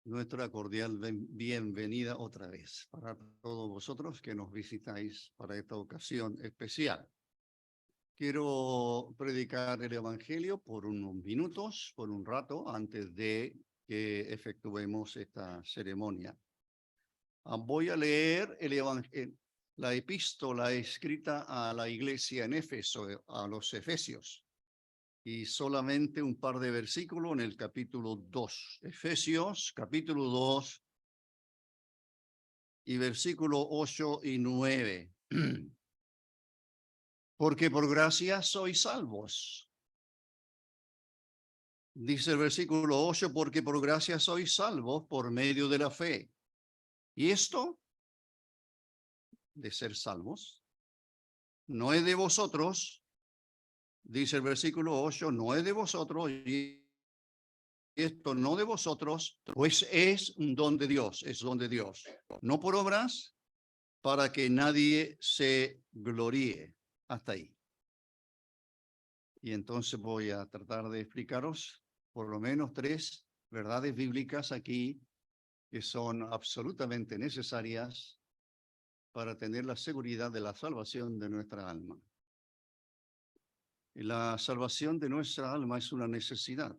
Nuestra cordial bienvenida otra vez para todos vosotros que nos visitáis para esta ocasión especial. Quiero predicar el Evangelio por unos minutos, por un rato, antes de que efectuemos esta ceremonia. Voy a leer la epístola escrita a la iglesia en Éfeso, a los Efesios, y solamente un par de versículos en el capítulo 2. Efesios, capítulo 2, y versículo 8 y 9. Porque por gracia sois salvos. Dice el versículo 8, porque por gracia sois salvos por medio de la fe. Y esto, de ser salvos, no es de vosotros, dice el versículo 8, no es de vosotros, y esto no de vosotros, pues es un don de Dios, es don de Dios. No por obras, para que nadie se gloríe. Hasta ahí. Y entonces voy a tratar de explicaros por lo menos 3 verdades bíblicas aquí que son absolutamente necesarias para tener la seguridad de la salvación de nuestra alma. Y la salvación de nuestra alma es una necesidad.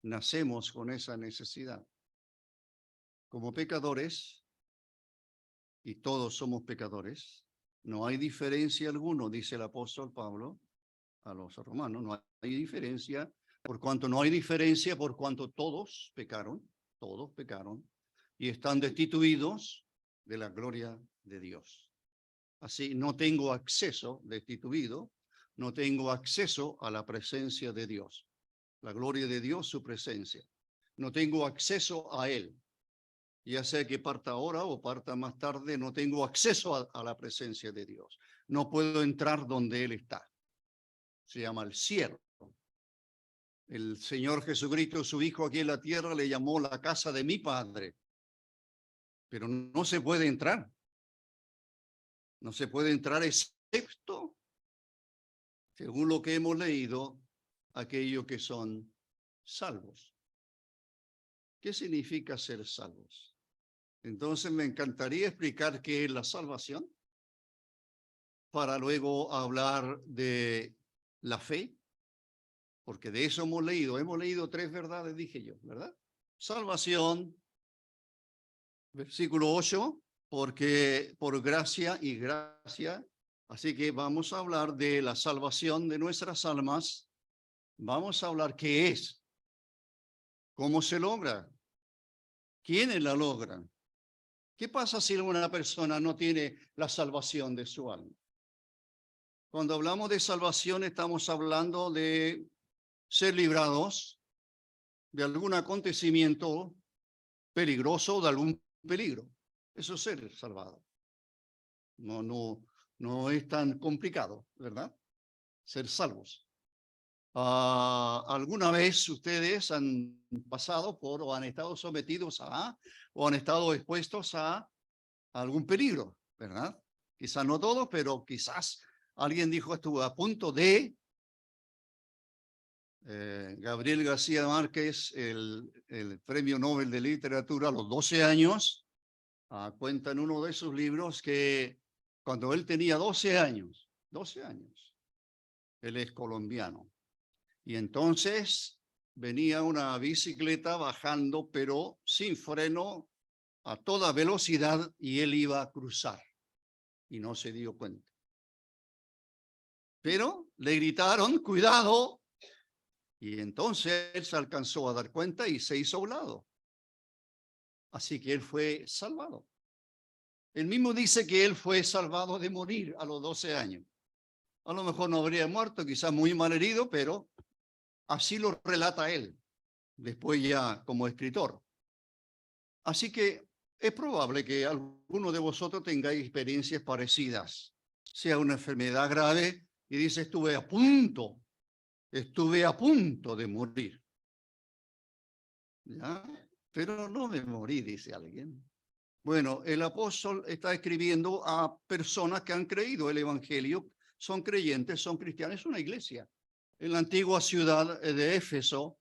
Nacemos con esa necesidad. Como pecadores, y todos somos pecadores, no hay diferencia alguna, dice el apóstol Pablo a los romanos, no hay diferencia, por cuanto no hay diferencia, por cuanto todos pecaron, y están destituidos de la gloria de Dios. Así no tengo acceso, destituido, no tengo acceso a la presencia de Dios. La gloria de Dios, su presencia. No tengo acceso a Él. Ya sea que parta ahora o parta más tarde, no tengo acceso a la presencia de Dios. No puedo entrar donde Él está. Se llama el cielo. El Señor Jesucristo, su Hijo aquí en la tierra, le llamó la casa de mi Padre. Pero no se puede entrar. No se puede entrar excepto, según lo que hemos leído, aquellos que son salvos. ¿Qué significa ser salvos? Entonces me encantaría explicar qué es la salvación para luego hablar de la fe, porque de eso hemos leído 3 verdades, dije yo, ¿verdad? Salvación, versículo 8, porque por gracia y gracia, así que vamos a hablar de la salvación de nuestras almas, vamos a hablar qué es, cómo se logra, quiénes la logran. ¿Qué pasa si una persona no tiene la salvación de su alma? Cuando hablamos de salvación estamos hablando de ser librados de algún acontecimiento peligroso o de algún peligro. Eso es ser salvado. No es tan complicado, ¿verdad? Ser salvos. ¿Alguna vez ustedes han pasado por o han estado sometidos a o han estado expuestos a algún peligro, ¿verdad? Quizás no todos, pero quizás alguien dijo estuvo a punto de. Gabriel García Márquez, el Premio Nobel de Literatura a los 12 años, cuenta en uno de sus libros que cuando él tenía 12 años, él es colombiano, y entonces venía una bicicleta bajando, pero sin freno, a toda velocidad, y él iba a cruzar, y no se dio cuenta. Pero le gritaron, ¡cuidado! Y entonces él se alcanzó a dar cuenta y se hizo a un lado. Así que él fue salvado. Él mismo dice que él fue salvado de morir a los 12 años. A lo mejor no habría muerto, quizás muy mal herido, pero así lo relata él, después ya como escritor. Así que es probable que alguno de vosotros tengáis experiencias parecidas, sea una enfermedad grave y dice estuve a punto de morir. ¿Ya? Pero no me morí, dice alguien. Bueno, el apóstol está escribiendo a personas que han creído el evangelio, son creyentes, son cristianos, es una iglesia. En la antigua ciudad de Éfeso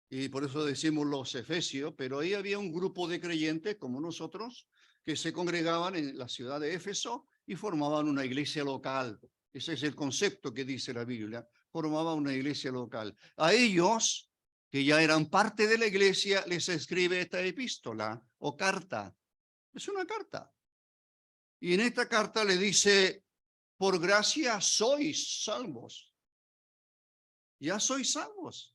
y por eso decimos los efesios, pero ahí había un grupo de creyentes como nosotros que se congregaban en la ciudad de Éfeso y formaban una iglesia local. Ese es el concepto que dice la Biblia, formaban una iglesia local. A ellos, que ya eran parte de la iglesia, les escribe esta epístola o carta. Es una carta. Y en esta carta le dice, por gracia sois salvos. Ya sois salvos.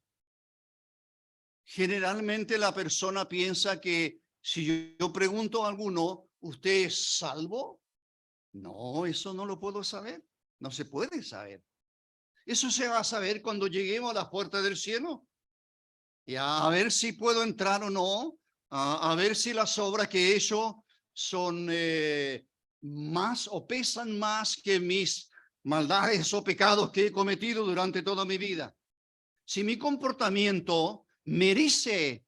Generalmente la persona piensa que si yo pregunto a alguno, ¿usted es salvo? No, eso no lo puedo saber. No se puede saber. Eso se va a saber cuando lleguemos a la puerta del cielo. Y a ver si puedo entrar o no, a ver si las obras que he hecho son más o pesan más que mis maldades o pecados que he cometido durante toda mi vida. Si mi comportamiento merece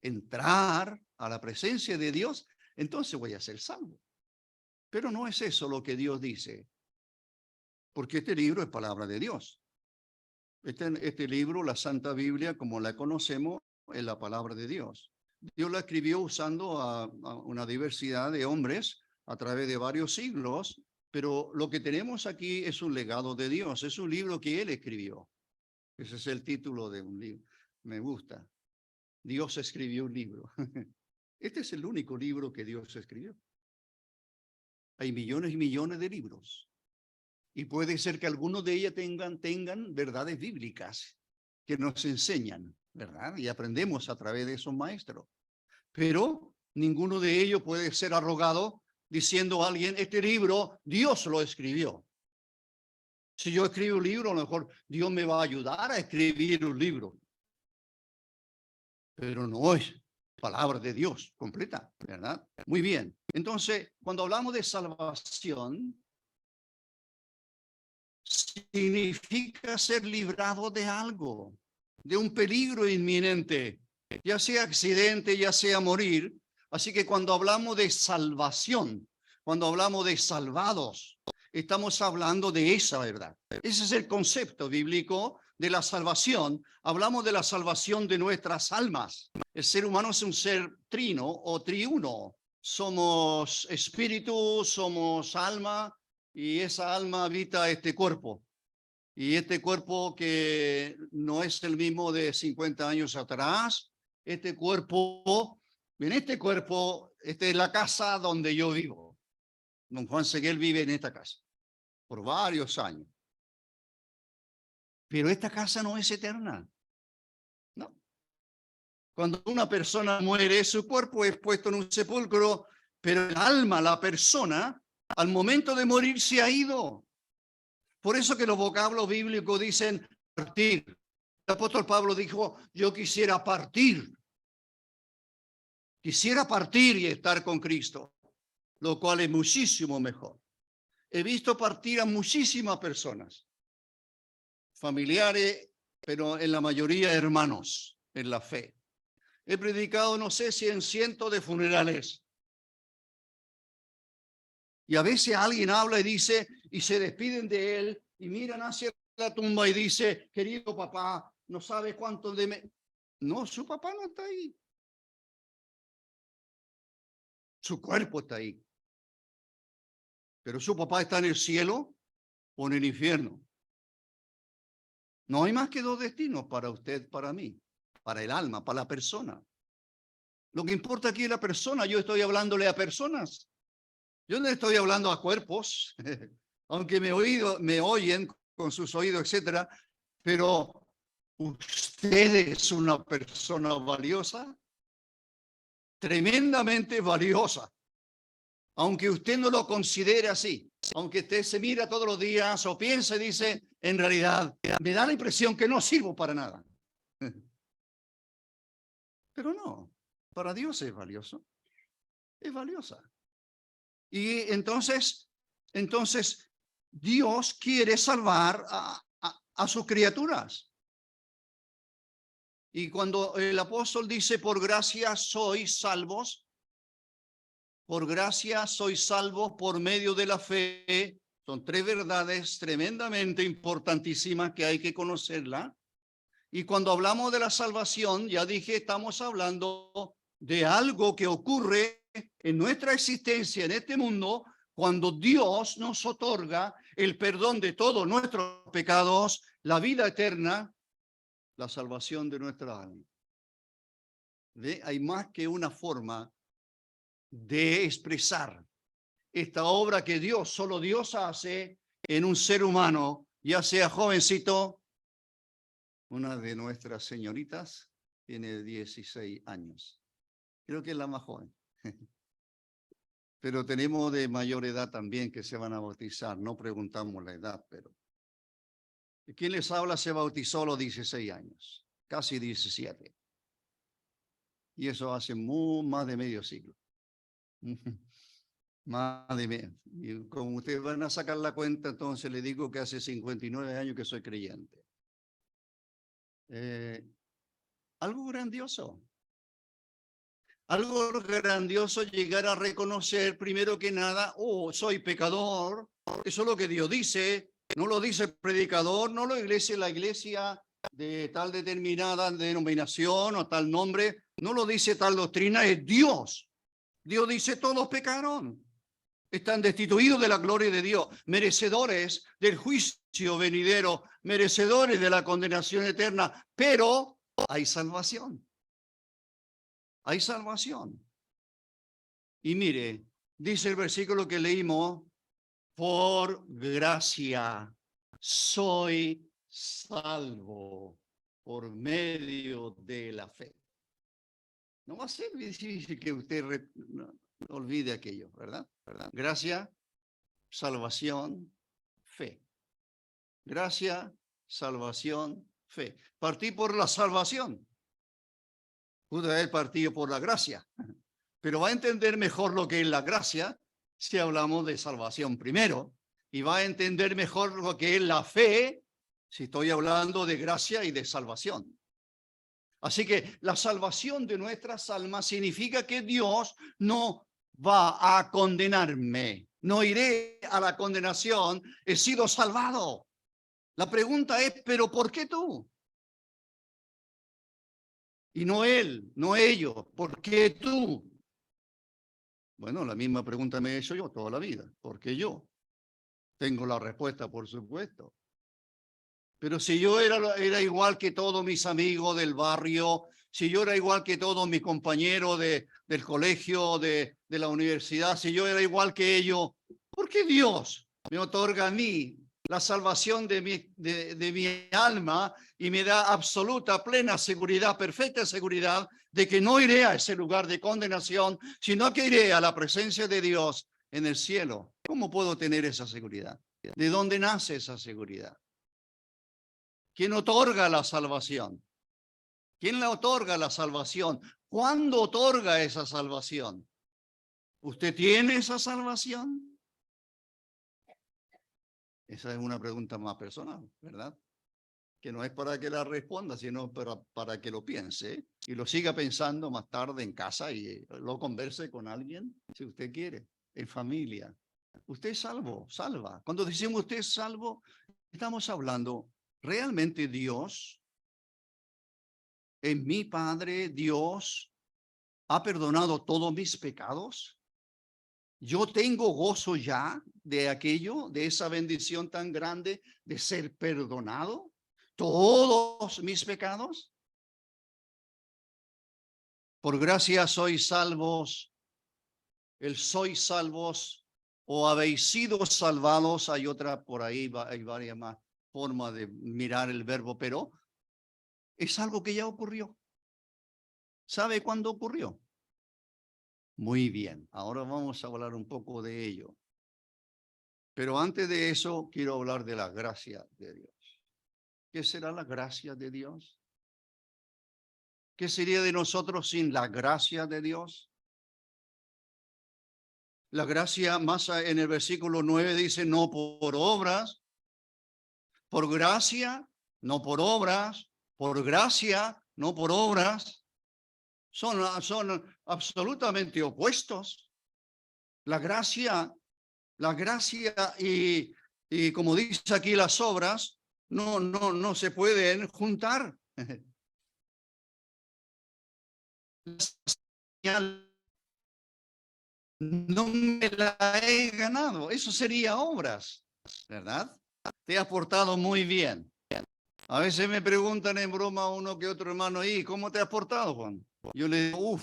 entrar a la presencia de Dios, entonces voy a ser salvo. Pero no es eso lo que Dios dice, porque este libro es palabra de Dios. Este libro, la Santa Biblia, como la conocemos, es la palabra de Dios. Dios la escribió usando a una diversidad de hombres a través de varios siglos, pero lo que tenemos aquí es un legado de Dios, es un libro que Él escribió. Ese es el título de un libro. Me gusta. Dios escribió un libro. Este es el único libro que Dios escribió. Hay millones y millones de libros. Y puede ser que algunos de ellos tengan verdades bíblicas que nos enseñan, ¿verdad? Y aprendemos a través de esos maestros. Pero ninguno de ellos puede ser arrogado diciendo a alguien, este libro Dios lo escribió. Si yo escribo un libro, a lo mejor Dios me va a ayudar a escribir un libro. Pero no es palabra de Dios completa, ¿verdad? Muy bien. Entonces, cuando hablamos de salvación, significa ser librado de algo, de un peligro inminente, ya sea accidente, ya sea morir. Así que cuando hablamos de salvación, cuando hablamos de salvados, estamos hablando de esa verdad. Ese es el concepto bíblico de la salvación. Hablamos de la salvación de nuestras almas. El ser humano es un ser trino o triuno. Somos espíritu, somos alma, y esa alma habita este cuerpo. Y este cuerpo que no es el mismo de 50 años atrás, en este cuerpo, esta es la casa donde yo vivo. Don Juan Seguel vive en esta casa por varios años. Pero esta casa no es eterna. No. Cuando una persona muere, su cuerpo es puesto en un sepulcro, pero el alma, la persona, al momento de morir se ha ido. Por eso que los vocablos bíblicos dicen partir. El apóstol Pablo dijo, yo quisiera partir y estar con Cristo, lo cual es muchísimo mejor. He visto partir a muchísimas personas, familiares, pero en la mayoría hermanos en la fe. He predicado, no sé si en cientos de funerales. Y a veces alguien habla y dice, y se despiden de él, y miran hacia la tumba y dice, querido papá, no sabe cuánto de me... No, su papá no está ahí. Su cuerpo está ahí. Pero su papá está en el cielo o en el infierno. No hay más que dos destinos para usted, para mí, para el alma, para la persona. Lo que importa aquí es la persona. Yo estoy hablándole a personas. Yo no estoy hablando a cuerpos, aunque me oyen con sus oídos, etcétera, pero usted es una persona valiosa, tremendamente valiosa, aunque usted no lo considere así, aunque usted se mira todos los días o piense, dice, en realidad, me da la impresión que no sirvo para nada. Pero no, para Dios es valioso, es valiosa. Y entonces Dios quiere salvar a sus criaturas. Y cuando el apóstol dice, por gracia sois salvos, por gracia sois salvos por medio de la fe, Son tres verdades tremendamente importantísimas que hay que conocerla. Y cuando hablamos de la salvación, ya dije, estamos hablando de algo que ocurre en nuestra existencia en este mundo cuando Dios nos otorga el perdón de todos nuestros pecados, la vida eterna, la salvación de nuestra alma. ¿Ve? Hay más que una forma de expresar esta obra que Dios, solo Dios hace en un ser humano, ya sea jovencito. Una de nuestras señoritas tiene 16 años. Creo que es la más joven. Pero tenemos de mayor edad también que se van a bautizar. No preguntamos la edad, pero quien les habla se bautizó a los 16 años, casi 17. Y eso hace más de medio siglo. Más de medio. Y como ustedes van a sacar la cuenta, entonces le digo que hace 59 años que soy creyente. Algo grandioso. Algo grandioso llegar a reconocer primero que nada, oh, soy pecador. Eso es lo que Dios dice. No lo dice el predicador, no lo dice la iglesia de tal determinada denominación o tal nombre. No lo dice tal doctrina, es Dios. Dios dice todos pecaron. Están destituidos de la gloria de Dios, merecedores del juicio venidero, merecedores de la condenación eterna, pero hay salvación. Hay salvación. Y mire, dice el versículo que leímos, por gracia soy salvo por medio de la fe. No va a ser difícil que usted no olvide aquello, ¿verdad? Gracia, salvación, fe. Gracia, salvación, fe. Partí por la salvación. Pudo haber partido por la gracia, pero va a entender mejor lo que es la gracia si hablamos de salvación primero, y va a entender mejor lo que es la fe si estoy hablando de gracia y de salvación. Así que la salvación de nuestras almas significa que Dios no va a condenarme, no iré a la condenación, he sido salvado. La pregunta es, ¿pero por qué tú? Y no él, no ellos, ¿por qué tú? Bueno, la misma pregunta me he hecho yo toda la vida. ¿Por qué yo? Tengo la respuesta, por supuesto. Pero si yo era igual que todos mis amigos del barrio, si yo era igual que todos mis compañeros del colegio, de la universidad, si yo era igual que ellos, ¿por qué Dios me otorga a mí la salvación de mi alma y me da absoluta, plena seguridad, perfecta seguridad de que no iré a ese lugar de condenación, sino que iré a la presencia de Dios en el cielo? ¿Cómo puedo tener esa seguridad? ¿De dónde nace esa seguridad? ¿Quién otorga la salvación? ¿Quién la otorga la salvación? ¿Cuándo otorga esa salvación? ¿Usted tiene esa salvación? Esa es una pregunta más personal, ¿verdad? Que no es para que la responda, sino para que lo piense y lo siga pensando más tarde en casa y lo converse con alguien, si usted quiere, en familia. Usted es salvo, salva. Cuando decimos usted es salvo, estamos hablando realmente Dios, en mi Padre, Dios ha perdonado todos mis pecados. Yo tengo gozo ya de aquello, de esa bendición tan grande de ser perdonado todos mis pecados. Por gracia sois salvos, el sois salvos o habéis sido salvados. Hay otra por ahí, hay varias más formas de mirar el verbo, pero es algo que ya ocurrió. ¿Sabe cuándo ocurrió? Muy bien, ahora vamos a hablar un poco de ello. Pero antes de eso, quiero hablar de la gracia de Dios. ¿Qué será la gracia de Dios? ¿Qué sería de nosotros sin la gracia de Dios? La gracia, más en el versículo 9 dice, no por obras, por gracia, no por obras, por gracia, no por obras. Son absolutamente opuestos. La gracia La gracia y como dice aquí, las obras no se pueden juntar. No me la he ganado. Eso sería obras, ¿verdad? Te has portado muy bien. A veces me preguntan en broma uno que otro hermano, ¿y cómo te has portado, Juan? Yo le digo,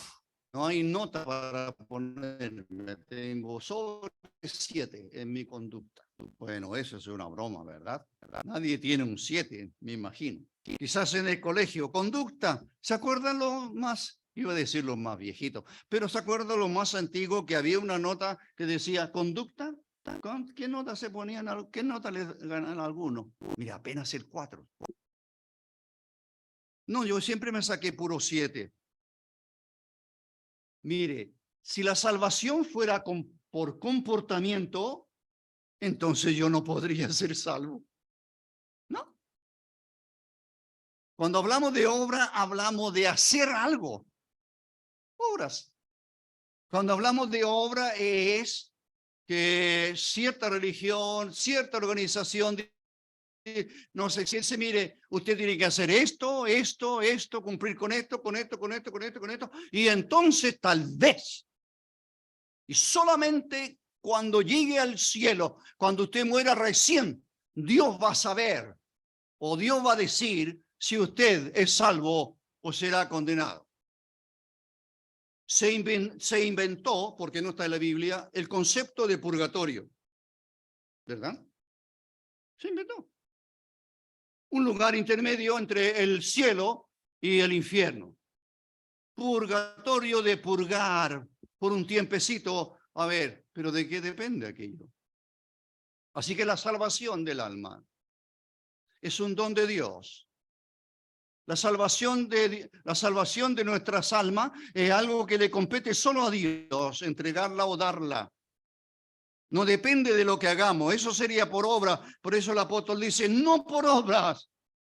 no hay nota para ponerme. Tengo sobre 7 en mi conducta. Bueno, eso es una broma, ¿verdad? Nadie tiene un 7, me imagino. Quizás en el colegio, conducta, ¿se acuerdan lo más? Iba a decir los más viejitos, pero ¿se acuerdan lo más antiguo que había una nota que decía conducta? ¿Qué nota se ponían? ¿Qué nota les ganan a algunos? Mira, apenas el 4. No, yo siempre me saqué puro 7. Mire, si la salvación fuera por comportamiento, entonces yo no podría ser salvo. ¿No? Cuando hablamos de obra, hablamos de hacer algo. Obras. Cuando hablamos de obra es que cierta religión, cierta organización, no sé si se mire, usted tiene que hacer esto, cumplir con esto, con esto, y entonces tal vez, y solamente cuando llegue al cielo, cuando usted muera recién, Dios va a saber, o Dios va a decir si usted es salvo o será condenado. Se inventó, porque no está en la Biblia, el concepto de purgatorio, ¿verdad? Se inventó. Un lugar intermedio entre el cielo y el infierno. Purgatorio de purgar por un tiempecito. A ver, pero ¿de qué depende aquello? Así que la salvación del alma es un don de Dios. La salvación de nuestras almas es algo que le compete solo a Dios, entregarla o darla. No depende de lo que hagamos, eso sería por obra. Por eso el apóstol dice, no por obras.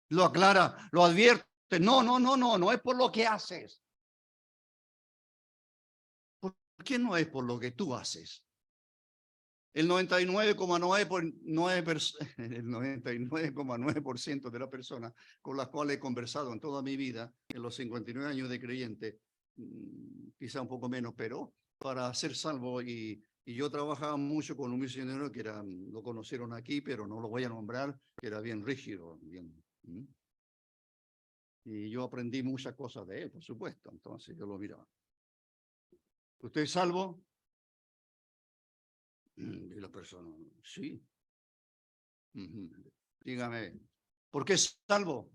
Lo aclara, lo advierte. No es por lo que haces. ¿Por qué no es por lo que tú haces? El 99,9% de las personas con las cuales he conversado en toda mi vida, en los 59 años de creyente, quizá un poco menos, pero para ser salvo y yo trabajaba mucho con un misionero que lo conocieron aquí, pero no lo voy a nombrar, que era bien rígido. Y yo aprendí muchas cosas de él, por supuesto. Entonces yo lo miraba. ¿Usted es salvo? Y la persona, sí. Dígame, ¿por qué es salvo?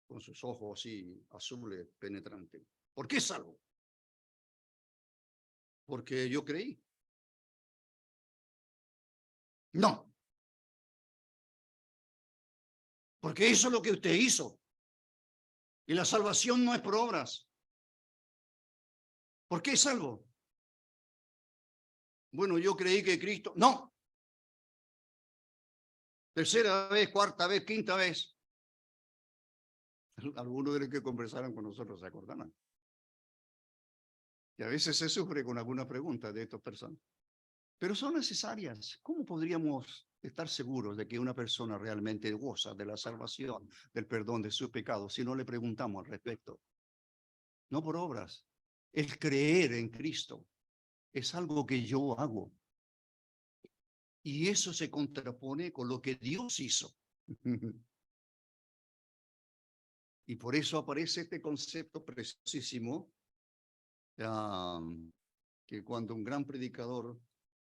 Con sus ojos así azules, penetrantes. ¿Por qué es salvo? Porque yo creí. No. Porque eso es lo que usted hizo. Y la salvación no es por obras. ¿Por qué es salvo? Bueno, yo creí que Cristo... No. Tercera vez, cuarta vez, quinta vez. Algunos de los que conversaron con nosotros se acordarán. Y a veces se sufre con alguna pregunta de estas personas. Pero son necesarias. ¿Cómo podríamos estar seguros de que una persona realmente goza de la salvación, del perdón de sus pecados, si no le preguntamos al respecto? No por obras. El creer en Cristo es algo que yo hago. Y eso se contrapone con lo que Dios hizo. Y por eso aparece este concepto preciosísimo, que cuando un gran predicador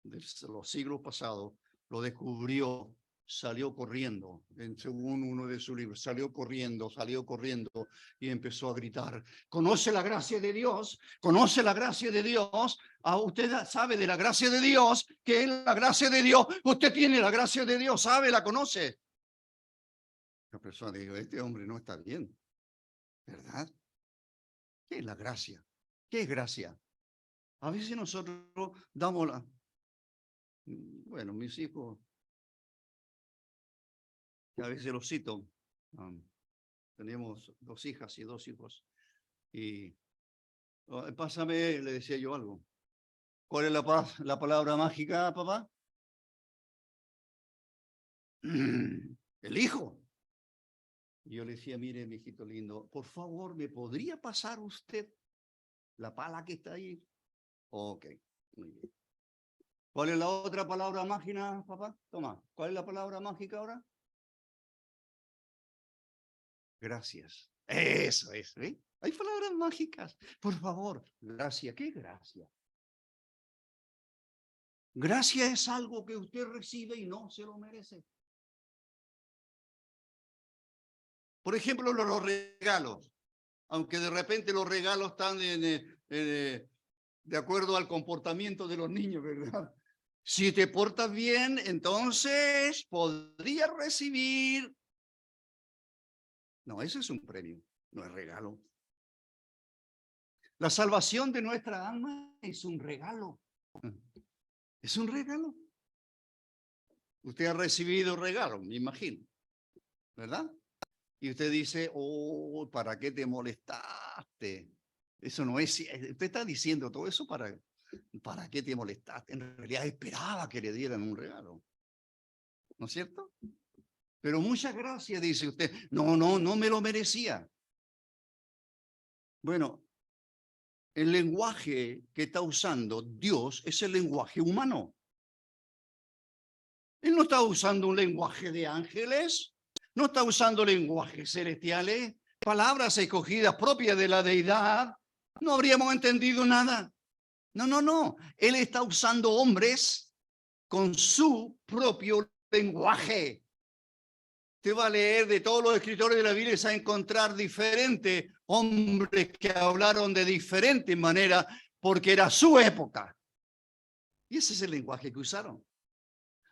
de los siglos pasados lo descubrió, salió corriendo, según uno de sus libros, salió corriendo y empezó a gritar, ¿conoce la gracia de Dios? ¿Conoce la gracia de Dios? Usted sabe de la gracia de Dios, que es la gracia de Dios, usted tiene la gracia de Dios, sabe, la conoce. La persona dijo, este hombre no está bien, ¿verdad? ¿Qué es la gracia? ¿Qué es gracia? A veces nosotros damos la... Bueno, mis hijos, a veces los cito, tenemos 2 hijas y 2 hijos, y pásame, le decía yo algo, ¿Cuál es la palabra mágica, papá? El hijo. Y yo le decía, mire, mi hijito lindo, por favor, ¿me podría pasar usted la pala que está ahí? Ok, muy bien. ¿Cuál es la otra palabra mágica, papá? Toma, ¿cuál es la palabra mágica ahora? Gracias. Eso es, ¿eh? Hay palabras mágicas. Por favor, gracias. ¿Qué gracia? Gracia es algo que usted recibe y no se lo merece. Por ejemplo, los regalos. Aunque de repente los regalos están de acuerdo al comportamiento de los niños, ¿verdad? Si te portas bien, entonces podrías recibir. No, ese es un premio, no es regalo. La salvación de nuestra alma es un regalo. Es un regalo. Usted ha recibido regalo, me imagino, ¿verdad? Y usted dice, oh, ¿para qué te molestaste? Eso no es, usted está diciendo todo eso ¿para qué te molestaste? En realidad esperaba que le dieran un regalo, ¿no es cierto? Pero muchas gracias, dice usted. No me lo merecía. Bueno, el lenguaje que está usando Dios es el lenguaje humano. Él no está usando un lenguaje de ángeles, no está usando lenguajes celestiales, palabras escogidas propias de la deidad. No habríamos entendido nada. No. Él está usando hombres con su propio lenguaje. Usted va a leer de todos los escritores de la Biblia y se va a encontrar diferentes hombres que hablaron de diferente manera porque era su época. Y ese es el lenguaje que usaron.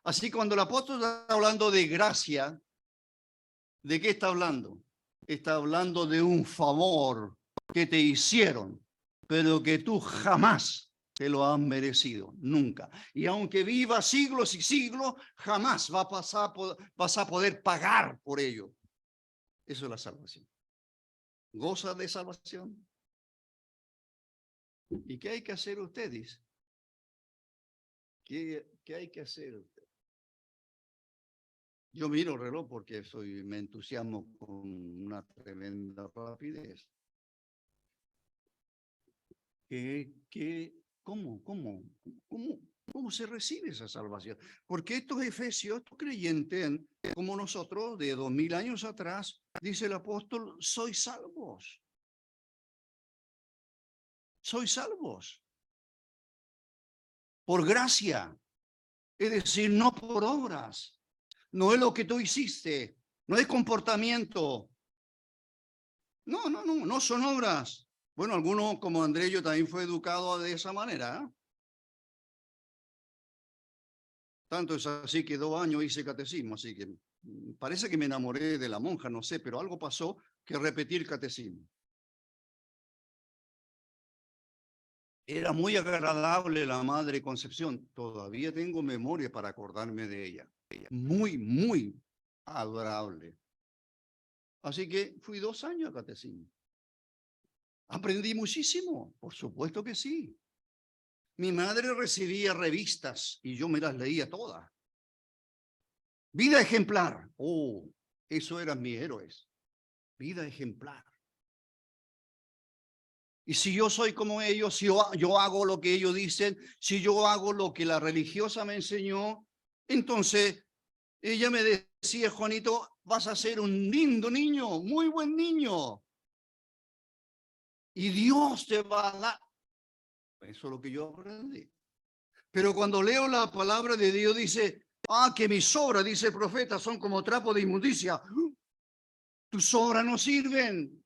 Así cuando el apóstol está hablando de gracia, ¿de qué está hablando? Está hablando de un favor que te hicieron, pero que tú jamás te lo has merecido, nunca. Y aunque vivas siglos y siglos, jamás vas a poder pagar por ello. Eso es la salvación. ¿Goza de salvación? ¿Y qué hay que hacer ustedes? ¿Qué hay que hacer usted? Yo miro el reloj porque me entusiasmo con una tremenda rapidez. ¿Cómo se recibe esa salvación? Porque estos efesios, estos creyentes, como nosotros, de 2000 años atrás, dice el apóstol, sois salvos. Sois salvos. Por gracia. Es decir, no por obras. No es lo que tú hiciste. No es comportamiento. No son obras. Bueno, algunos como Andrés, yo también fue educado de esa manera. Tanto es así que 2 años hice catecismo, así que parece que me enamoré de la monja, no sé, pero algo pasó que repetí el catecismo. Era muy agradable la Madre Concepción, todavía tengo memoria para acordarme de ella. Muy adorable. Así que fui 2 años a catecismo. Aprendí muchísimo, por supuesto que sí. Mi madre recibía revistas y yo me las leía todas. Vida ejemplar. Oh, eso eran mis héroes. Vida ejemplar. Y si yo soy como ellos, si yo hago lo que ellos dicen, si yo hago lo que la religiosa me enseñó, entonces ella me decía, Juanito, vas a ser un lindo niño, muy buen niño. Y Dios te va a dar. Eso es lo que yo aprendí. Pero cuando leo la palabra de Dios dice, que mis obras, dice el profeta, son como trapo de inmundicia. Tus obras no sirven,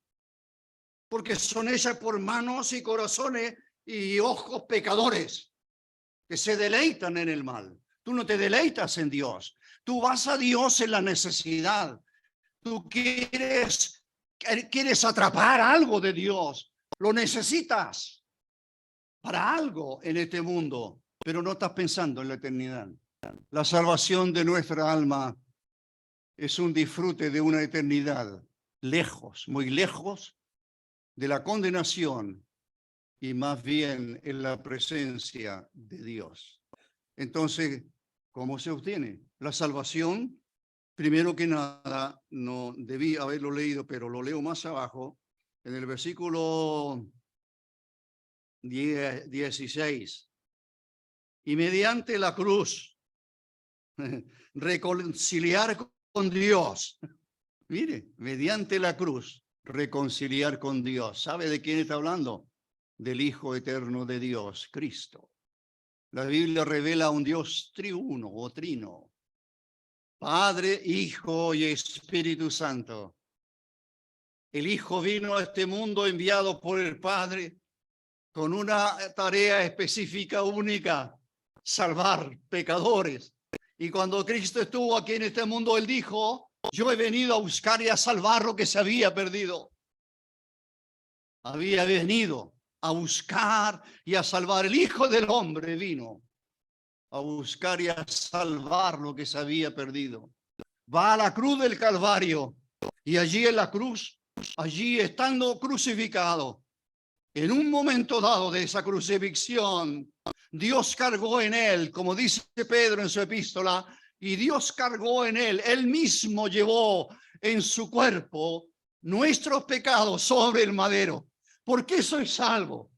porque son hechas por manos y corazones y ojos pecadores que se deleitan en el mal. Tú no te deleitas en Dios. Tú vas a Dios en la necesidad. Tú quieres atrapar algo de Dios. Lo necesitas para algo en este mundo, pero no estás pensando en la eternidad. La salvación de nuestra alma es un disfrute de una eternidad lejos, muy lejos de la condenación y más bien en la presencia de Dios. Entonces, ¿cómo se obtiene? La salvación, primero que nada, no debí haberlo leído, pero lo leo más abajo, en el versículo 16. Y mediante la cruz, reconciliar con Dios. Mire, mediante la cruz, reconciliar con Dios. ¿Sabe de quién está hablando? Del Hijo eterno de Dios, Cristo. La Biblia revela a un Dios triuno o trino. Padre, Hijo y Espíritu Santo. El Hijo vino a este mundo enviado por el Padre con una tarea específica única: salvar pecadores. Y cuando Cristo estuvo aquí en este mundo, Él dijo: yo he venido a buscar y a salvar lo que se había perdido. Había venido a buscar y a salvar. El Hijo del Hombre vino a buscar y a salvar lo que se había perdido. Va a la cruz del Calvario y allí en la cruz, allí estando crucificado, en un momento dado de esa crucifixión, Dios cargó en él, como dice Pedro en su epístola, y Dios cargó en él, él mismo llevó en su cuerpo nuestros pecados sobre el madero. ¿Por qué soy salvo?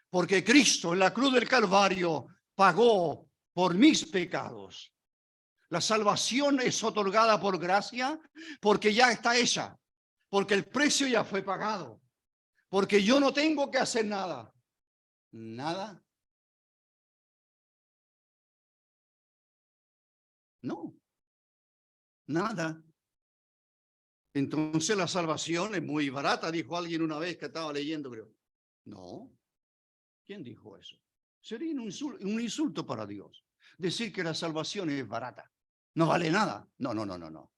Porque Cristo en la cruz del Calvario pagó por mis pecados. La salvación es otorgada por gracia porque ya está hecha, porque el precio ya fue pagado, porque yo no tengo que hacer nada. Nada. No, nada. Entonces la salvación es muy barata, dijo alguien una vez que estaba leyendo, creo. No. ¿Quién dijo eso? Sería un insulto para Dios decir que la salvación es barata. No vale nada. No, no, no, no, no.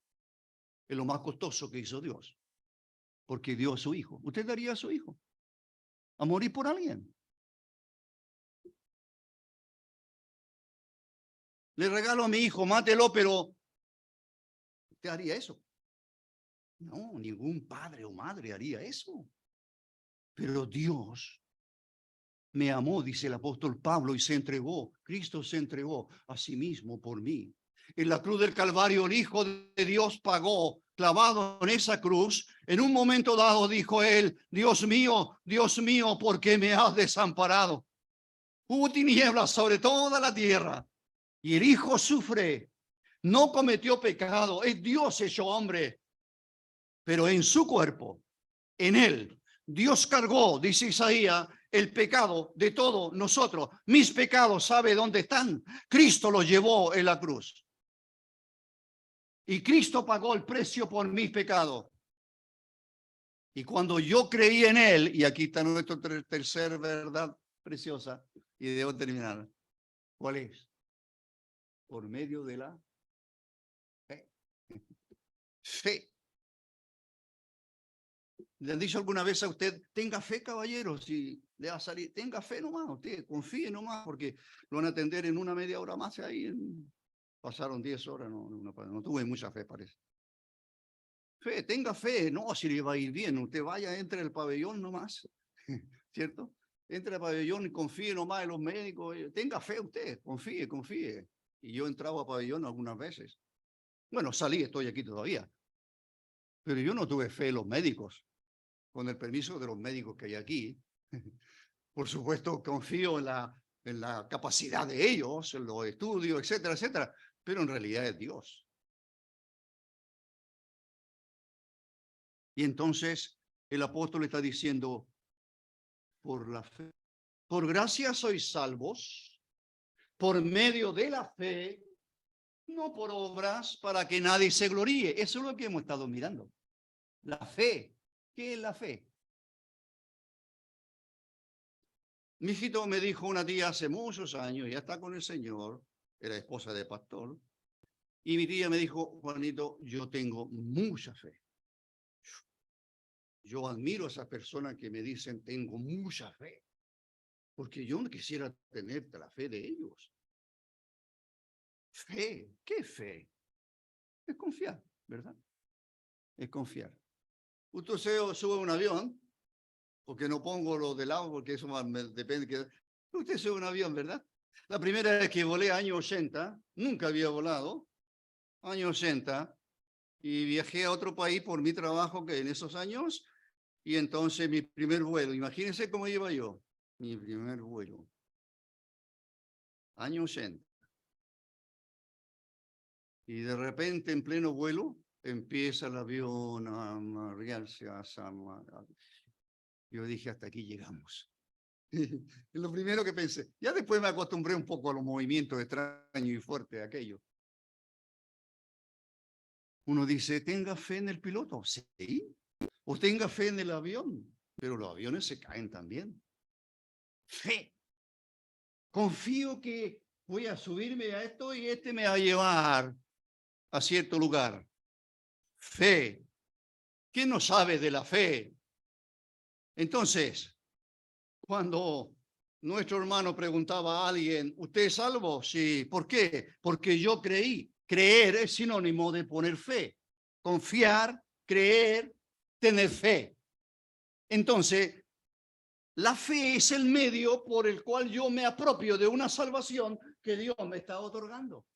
Es lo más costoso que hizo Dios, porque dio a su hijo. ¿Usted daría a su hijo a morir por alguien? Le regalo a mi hijo, mátelo, pero ¿usted haría eso? No, ningún padre o madre haría eso. Pero Dios me amó, dice el apóstol Pablo, y se entregó. Cristo se entregó a sí mismo por mí. En la cruz del Calvario, el Hijo de Dios pagó, clavado en esa cruz. En un momento dado dijo él: Dios mío, ¿por qué me has desamparado? Hubo tinieblas sobre toda la tierra y el Hijo sufre. No cometió pecado, es Dios hecho hombre, pero en su cuerpo, en él, Dios cargó, dice Isaías, el pecado de todos nosotros. Mis pecados, ¿sabe dónde están? Cristo los llevó en la cruz. Y Cristo pagó el precio por mis pecados. Y cuando yo creí en él, y aquí está nuestra tercera verdad preciosa, y debo terminar. ¿Cuál es? Por medio de la fe. Fe. ¿Le han dicho alguna vez a usted: tenga fe, caballero, si le va a salir? Tenga fe nomás, usted confíe nomás, porque lo van a atender en una media hora más ahí. Pasaron 10 horas, no tuve mucha fe, parece. Fe, tenga fe, no, si le va a ir bien, usted vaya, entre el pabellón nomás, ¿cierto? Entre al pabellón y confíe nomás en los médicos. Tenga fe usted, confíe. Y yo entraba a pabellón algunas veces. Bueno, salí, estoy aquí todavía. Pero yo no tuve fe en los médicos, con el permiso de los médicos que hay aquí. Por supuesto, confío en la capacidad de ellos, en los estudios, etcétera, etcétera, pero en realidad es Dios. Y entonces el apóstol está diciendo: por la fe, por gracia sois salvos, por medio de la fe, no por obras, para que nadie se gloríe. Eso es lo que hemos estado mirando. La fe. ¿Qué es la fe? Mi hijito me dijo una tía hace muchos años, ya está con el Señor, era esposa de pastor, y mi tía me dijo: Juanito, yo tengo mucha fe. Yo admiro a esas personas que me dicen: tengo mucha fe, porque yo no quisiera tener la fe de ellos. Fe, ¿qué fe? Es confiar, ¿verdad? Es confiar. Usted se sube a un avión porque no pongo lo del lado, porque eso depende. Usted es un avión, ¿verdad? La primera vez que volé, año 80, nunca había volado, año 80, y viajé a otro país por mi trabajo que en esos años, y entonces mi primer vuelo, imagínense cómo iba yo, mi primer vuelo, año 80. Y de repente, en pleno vuelo, empieza el avión a marearse, yo dije, hasta aquí llegamos. Es lo primero que pensé. Ya después me acostumbré un poco a los movimientos extraños y fuertes de aquello. Uno dice, tenga fe en el piloto. Sí. O tenga fe en el avión. Pero los aviones se caen también. Fe. Confío que voy a subirme a esto y este me va a llevar a cierto lugar. Fe. ¿Quién no sabe de la fe? Entonces, cuando nuestro hermano preguntaba a alguien, ¿usted es salvo? Sí. ¿Por qué? Porque yo creí. Creer es sinónimo de poner fe. Confiar, creer, tener fe. Entonces, la fe es el medio por el cual yo me apropio de una salvación que Dios me está otorgando.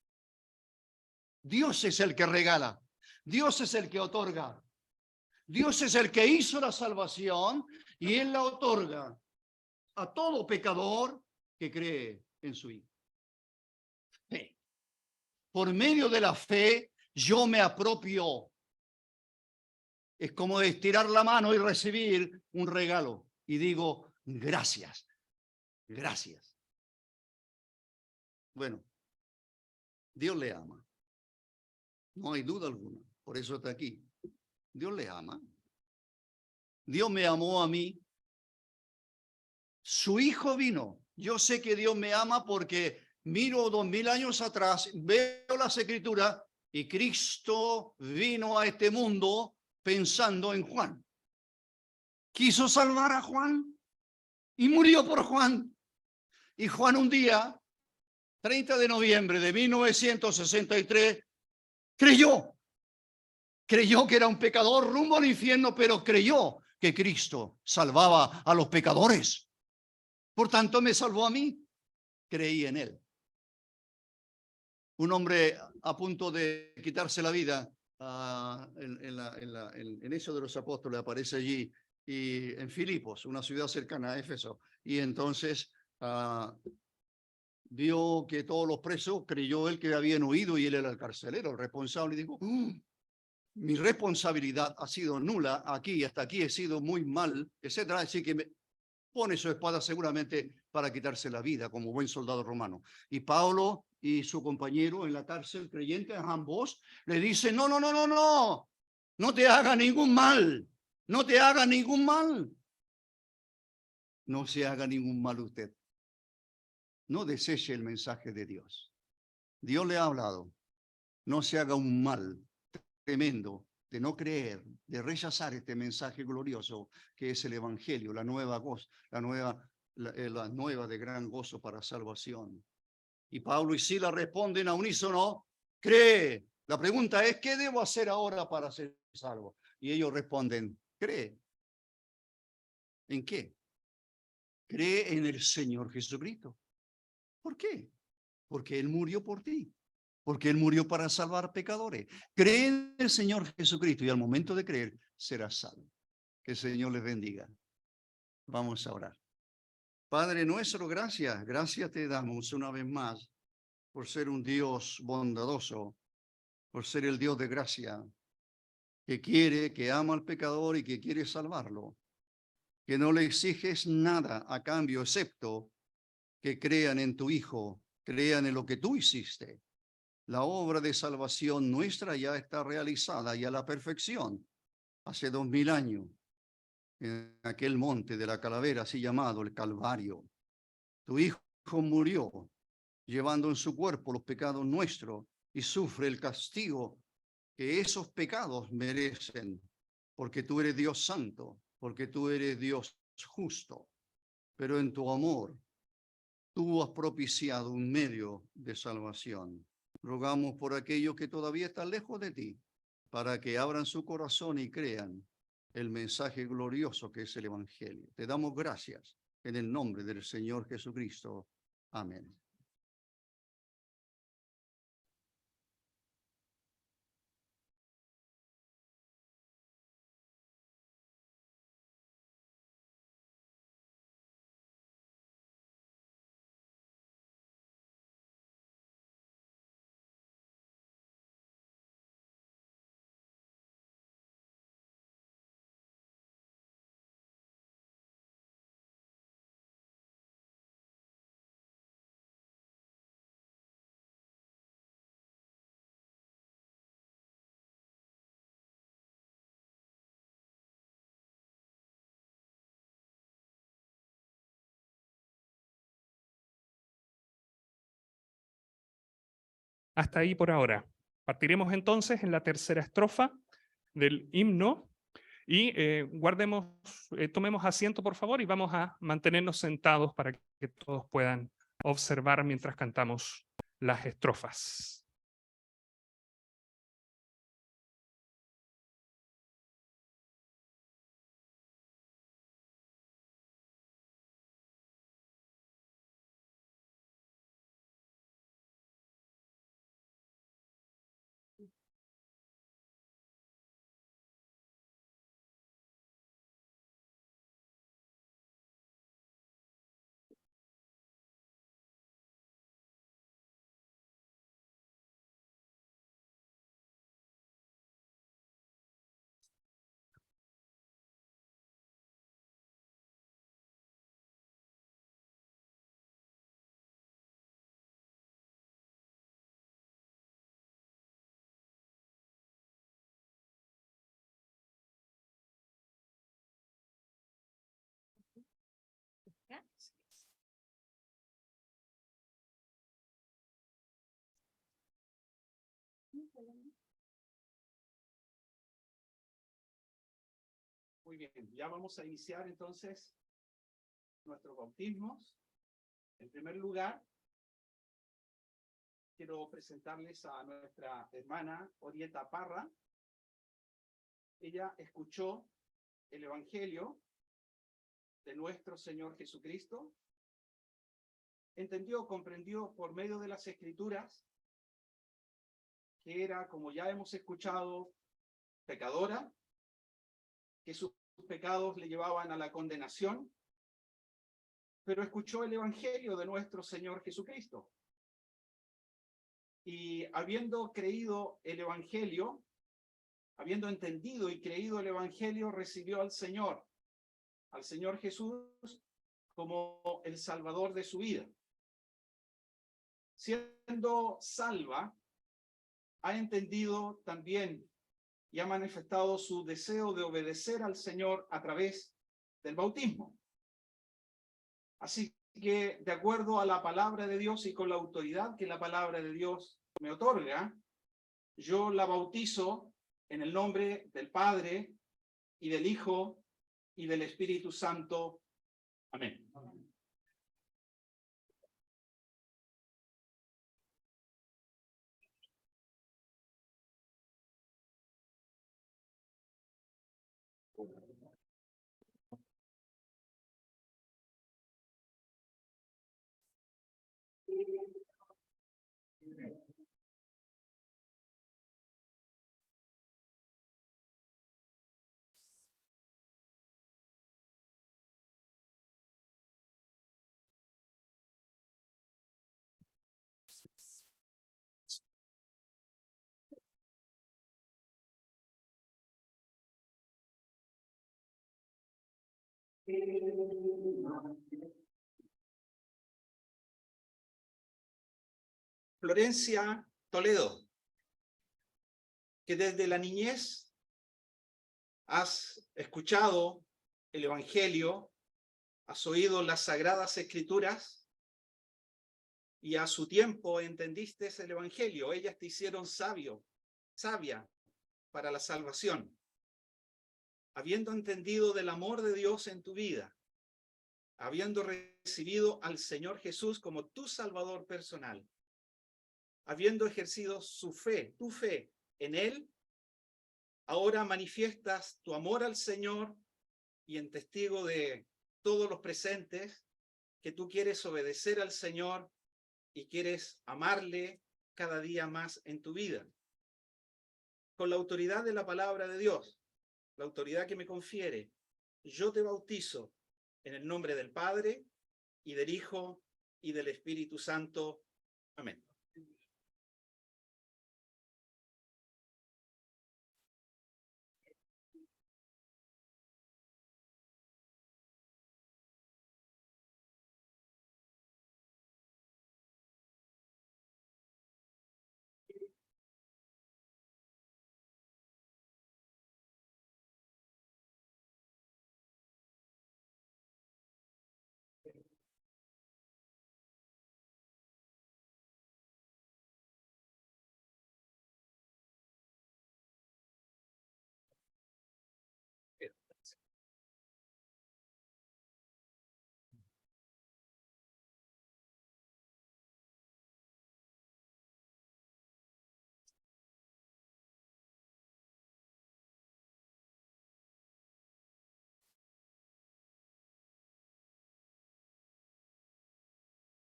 Dios es el que regala. Dios es el que otorga. Dios es el que hizo la salvación y Él la otorga a todo pecador que cree en su Hijo. Fe. Por medio de la fe, yo me apropio. Es como estirar la mano y recibir un regalo. Y digo, gracias, gracias. Bueno, Dios le ama. No hay duda alguna. Por eso está aquí. Dios le ama. Dios me amó a mí. Su Hijo vino. Yo sé que Dios me ama porque miro 2000 años atrás, veo las Escrituras y Cristo vino a este mundo pensando en Juan. Quiso salvar a Juan y murió por Juan. Y Juan un día, 30 de noviembre de 1963, creyó que era un pecador rumbo al infierno, pero creyó que Cristo salvaba a los pecadores. Por tanto, me salvó a mí. Creí en él. Un hombre a punto de quitarse la vida en Hechos de los Apóstoles aparece allí, y en Filipos, una ciudad cercana a Éfeso. Y entonces vio que todos los presos, creyó él que habían huido y él era el carcelero, el responsable, y dijo, mi responsabilidad ha sido nula aquí, hasta aquí he sido muy mal, etcétera. Así que pone su espada seguramente para quitarse la vida como buen soldado romano. Y Pablo y su compañero en la cárcel, creyentes ambos, le dicen, no, no, no, no, no, no te haga ningún mal, no te haga ningún mal. No se haga ningún mal usted. No deseche el mensaje de Dios. Dios le ha hablado. No se haga un mal tremendo de no creer, de rechazar este mensaje glorioso que es el Evangelio, la nueva de gran gozo para salvación. Y Pablo y Silas responden a unísono, cree. La pregunta es, ¿qué debo hacer ahora para ser salvo? Y ellos responden, cree. ¿En qué? Cree en el Señor Jesucristo. ¿Por qué? Porque Él murió por ti. Porque Él murió para salvar pecadores. Cree en el Señor Jesucristo y al momento de creer serás salvo. Que el Señor les bendiga. Vamos a orar. Padre nuestro, gracias. Gracias te damos una vez más por ser un Dios bondadoso, por ser el Dios de gracia, que quiere, que ama al pecador y que quiere salvarlo. Que no le exiges nada a cambio excepto que crean en tu Hijo, crean en lo que tú hiciste. La obra de salvación nuestra ya está realizada y a la perfección hace 2000 años en aquel monte de la calavera así llamado el Calvario. Tu Hijo murió llevando en su cuerpo los pecados nuestros y sufre el castigo que esos pecados merecen, porque tú eres Dios santo, porque tú eres Dios justo, pero en tu amor tú has propiciado un medio de salvación. Rogamos por aquellos que todavía están lejos de ti, para que abran su corazón y crean el mensaje glorioso que es el Evangelio. Te damos gracias en el nombre del Señor Jesucristo. Amén. Hasta ahí por ahora. Partiremos entonces en la tercera estrofa del himno y tomemos asiento por favor y vamos a mantenernos sentados para que todos puedan observar mientras cantamos las estrofas. Muy bien, ya vamos a iniciar entonces nuestros bautismos. En primer lugar, quiero presentarles a nuestra hermana Orieta Parra. Ella escuchó el Evangelio de nuestro Señor Jesucristo, comprendió por medio de las Escrituras que era, como ya hemos escuchado, pecadora, que sus pecados le llevaban a la condenación, pero escuchó el Evangelio de nuestro Señor Jesucristo. Y habiendo creído el Evangelio, habiendo entendido y creído el Evangelio, recibió al Señor Jesús, como el Salvador de su vida. Siendo salva, ha entendido también y ha manifestado su deseo de obedecer al Señor a través del bautismo. Así que, de acuerdo a la palabra de Dios y con la autoridad que la palabra de Dios me otorga, yo la bautizo en el nombre del Padre y del Hijo y del Espíritu Santo. Amén. Florencia Toledo, que desde la niñez has escuchado el Evangelio, has oído las Sagradas Escrituras y a su tiempo entendiste el Evangelio. Ellas te hicieron sabia para la salvación. Habiendo entendido del amor de Dios en tu vida, habiendo recibido al Señor Jesús como tu Salvador personal, habiendo ejercido tu fe en Él, ahora manifiestas tu amor al Señor y en testigo de todos los presentes que tú quieres obedecer al Señor y quieres amarle cada día más en tu vida. Con la autoridad de la palabra de Dios, la autoridad que me confiere, yo te bautizo en el nombre del Padre y del Hijo y del Espíritu Santo. Amén.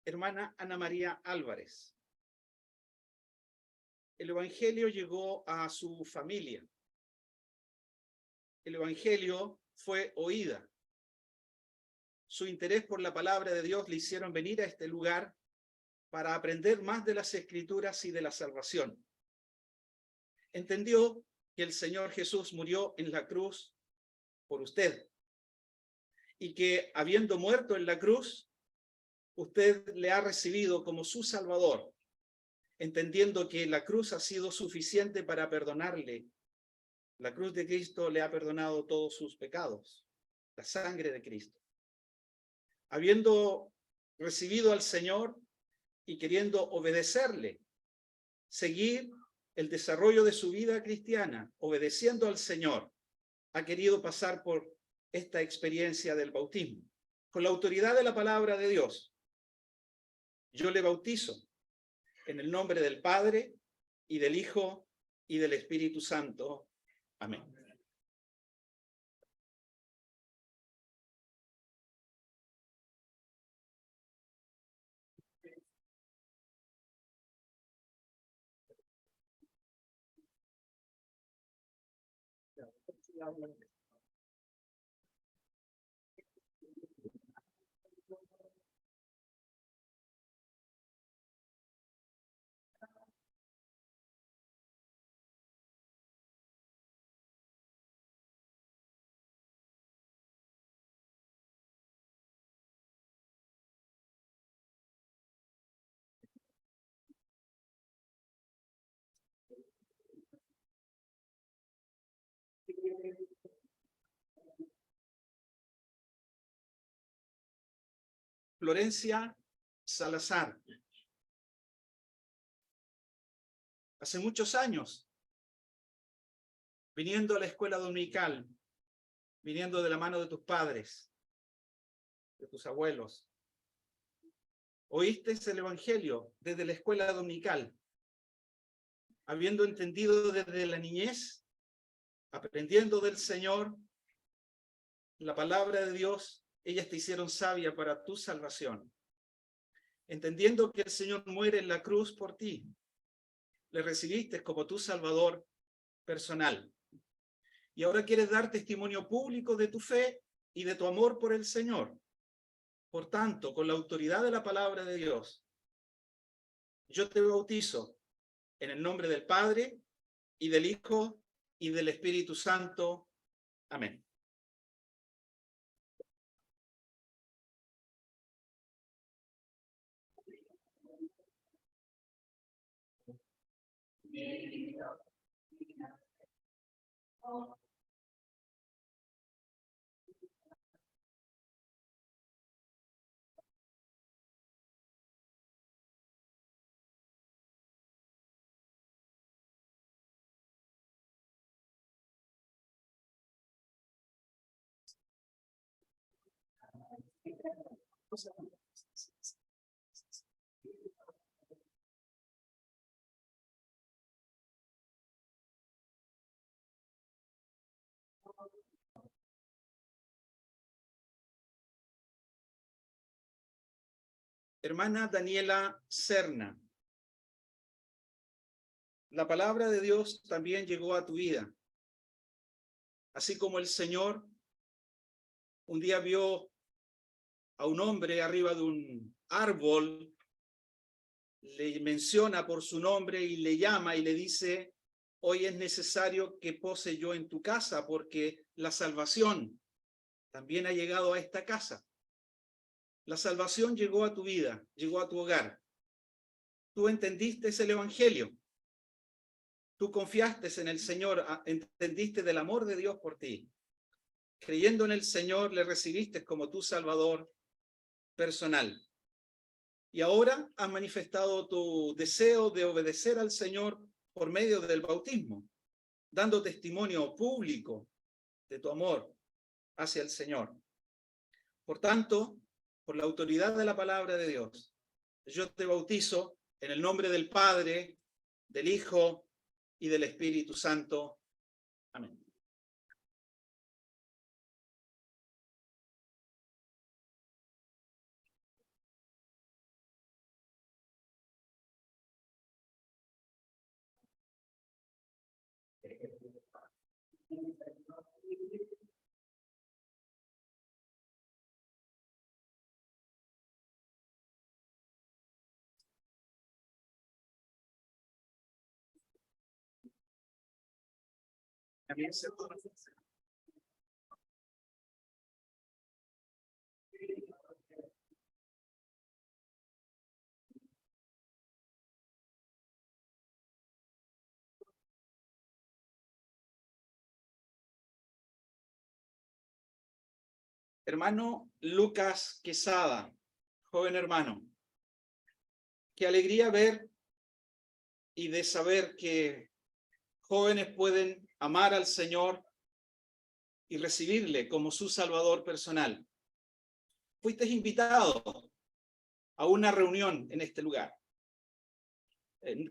Hermana Ana María Álvarez. El Evangelio llegó a su familia. El Evangelio fue oída. Su interés por la palabra de Dios le hicieron venir a este lugar para aprender más de las Escrituras y de la salvación. Entendió que el Señor Jesús murió en la cruz por usted y que habiendo muerto en la cruz, usted le ha recibido como su Salvador, entendiendo que la cruz ha sido suficiente para perdonarle. La cruz de Cristo le ha perdonado todos sus pecados, la sangre de Cristo. Habiendo recibido al Señor y queriendo obedecerle, seguir el desarrollo de su vida cristiana, obedeciendo al Señor, ha querido pasar por esta experiencia del bautismo. Con la autoridad de la palabra de Dios, yo le bautizo en el nombre del Padre y del Hijo y del Espíritu Santo. Amén. Florencia Salazar. Hace muchos años, viniendo a la escuela dominical, viniendo de la mano de tus padres, de tus abuelos, oíste el Evangelio desde la escuela dominical, habiendo entendido desde la niñez, aprendiendo del Señor, la palabra de Dios, ellas te hicieron sabia para tu salvación. Entendiendo que el Señor muere en la cruz por ti, le recibiste como tu Salvador personal. Y ahora quieres dar testimonio público de tu fe y de tu amor por el Señor. Por tanto, con la autoridad de la palabra de Dios, yo te bautizo en el nombre del Padre y del Hijo y del Espíritu Santo. Amén. Hermana Daniela Serna, la palabra de Dios también llegó a tu vida. Así como el Señor un día vio a un hombre arriba de un árbol, le menciona por su nombre y le llama y le dice: hoy es necesario que pose yo en tu casa, porque la salvación también ha llegado a esta casa. La salvación llegó a tu vida, llegó a tu hogar. Tú entendiste el evangelio. Tú confiaste en el Señor, entendiste del amor de Dios por ti. Creyendo en el Señor, le recibiste como tu Salvador personal. Y ahora has manifestado tu deseo de obedecer al Señor por medio del bautismo, dando testimonio público de tu amor hacia el Señor. Por tanto, por la autoridad de la palabra de Dios, yo te bautizo en el nombre del Padre, del Hijo y del Espíritu Santo. Amén. Hermano Lucas Quesada, joven hermano, qué alegría ver y de saber que jóvenes pueden amar al Señor y recibirle como su Salvador personal. Fuiste invitado a una reunión en este lugar.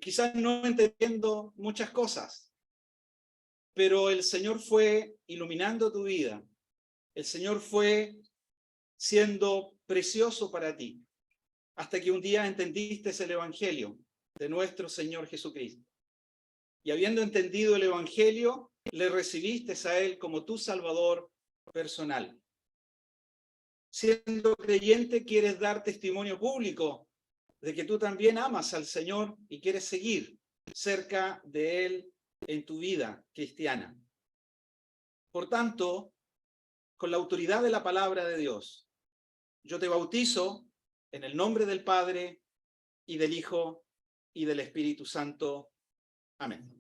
Quizás no entendiendo muchas cosas, pero el Señor fue iluminando tu vida. El Señor fue siendo precioso para ti, hasta que un día entendiste el Evangelio de nuestro Señor Jesucristo. Y habiendo entendido el Evangelio, le recibiste a Él como tu Salvador personal. Siendo creyente, quieres dar testimonio público de que tú también amas al Señor y quieres seguir cerca de Él en tu vida cristiana. Por tanto, con la autoridad de la palabra de Dios, yo te bautizo en el nombre del Padre y del Hijo y del Espíritu Santo. Amén.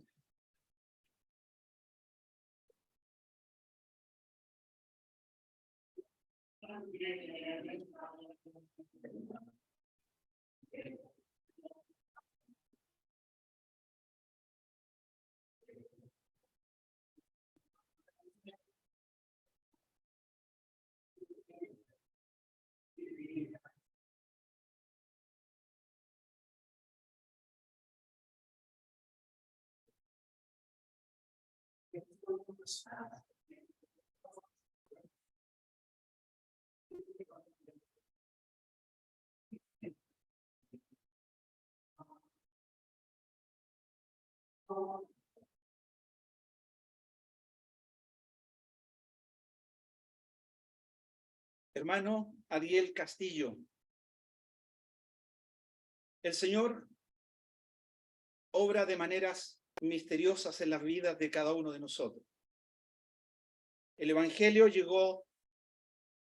Hermano Ariel Castillo, el Señor obra de maneras misteriosas en las vidas de cada uno de nosotros. El Evangelio llegó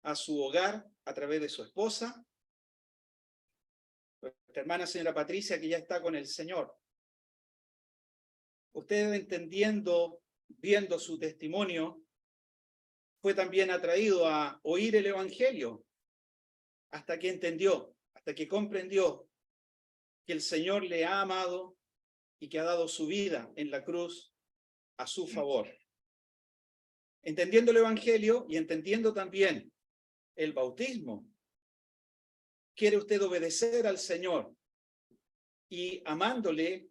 a su hogar a través de su esposa, nuestra hermana señora Patricia, que ya está con el Señor. Usted, entendiendo, viendo su testimonio, fue también atraído a oír el Evangelio, hasta que entendió, hasta que comprendió que el Señor le ha amado y que ha dado su vida en la cruz a su favor. Entendiendo el Evangelio y entendiendo también el bautismo, quiere usted obedecer al Señor y, amándole,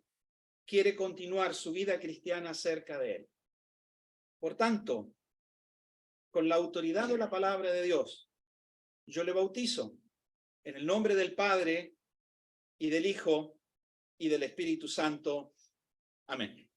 quiere continuar su vida cristiana cerca de Él. Por tanto, con la autoridad de la palabra de Dios, yo le bautizo En el nombre del Padre, y del Hijo, y del Espíritu Santo. Amén.